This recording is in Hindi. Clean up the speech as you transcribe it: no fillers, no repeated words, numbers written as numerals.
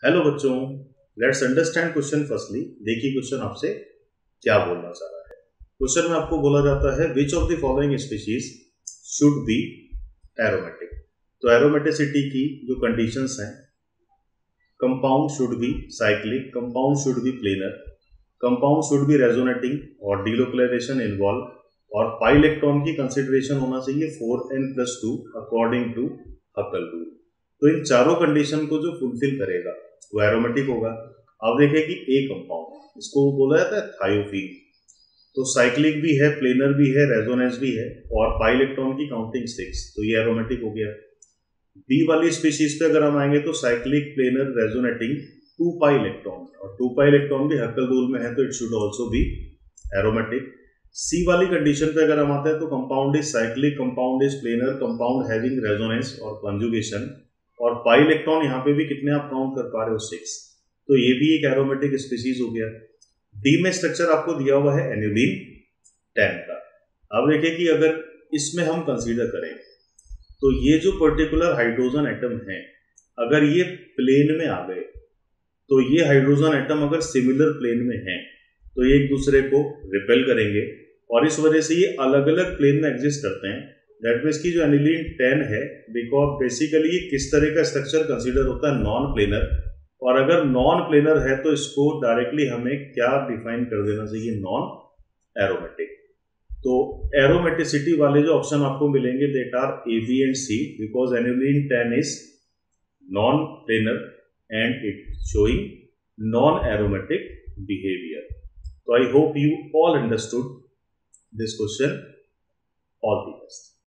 हेलो बच्चों, लेट्स अंडरस्टैंड क्वेश्चन फर्स्टली। देखिए क्वेश्चन आपसे क्या बोलना चाह रहा है। क्वेश्चन में आपको बोला जाता है which of the following species should be aromatic. तो एरोमेटिसिटी की जो कंडीशंस हैं, compound should be cyclic, compound should be planar, compound should be resonating और डीलोकलाइजेशन इन्वॉल्व और पाई इलेक्ट्रॉन की कंसिडरेशन होना चाहिए 4n+2 अकॉर्डिंग टू हकल रूल। तो इन चारों कंडीशन को जो फुलफिल करेगा वो एरोमेटिक होगा। अब देखें कि ए कंपाउंड, इसको बोला जाता है थायोफीन। तो साइक्लिक भी है, प्लेनर भी है, रेजोनेंस भी है और पाई इलेक्ट्रॉन की काउंटिंग 6, तो ये एरोमेटिक हो गया। बी वाली स्पीशीज पे अगर हम आएंगे तो cyclic, planar, resonating, 2 pi electron, और 2 पाई इलेक्ट्रॉन भी हकल रूल में है तो it should also be aromatic. C वाली कंडीशन पे अगर हम आते हैं तो compound is cyclic, compound is planar, compound having resonance और कंजुगेशन, और पाई इलेक्ट्रॉन यहाँ पे भी कितने आप काउंट कर पा रहे हो 6, तो ये भी एक एरोमेटिक स्पीशीज हो गया। डी में स्ट्रक्चर आपको दिया हुआ है एन्युलिन 10 का। अब देखिए कि अगर इसमें हम कंसीडर करें तो ये जो पर्टिकुलर हाइड्रोजन एटम है, अगर ये प्लेन में आ गए तो ये हाइड्रोजन एटम अगर सिमिलर प्लेन में है तो ये एक दूसरे को रिपेल करेंगे और इस वजह से ये अलग अलग प्लेन में एग्जिस्ट करते हैं। दैट मीन्स की जो एनिलीन 10 है, बिकॉज बेसिकली ये किस तरह का स्ट्रक्चर कंसीडर होता है, नॉन प्लेनर, और अगर नॉन प्लेनर है तो इसको डायरेक्टली हमें क्या डिफाइन कर देना चाहिए, नॉन एरोमेटिक। तो एरोमेटिसिटी वाले जो ऑप्शन आपको मिलेंगे that are A B and C, because aniline 10 is non planar and it showing non-aromatic behavior. So I hope you all understood this question. All the best.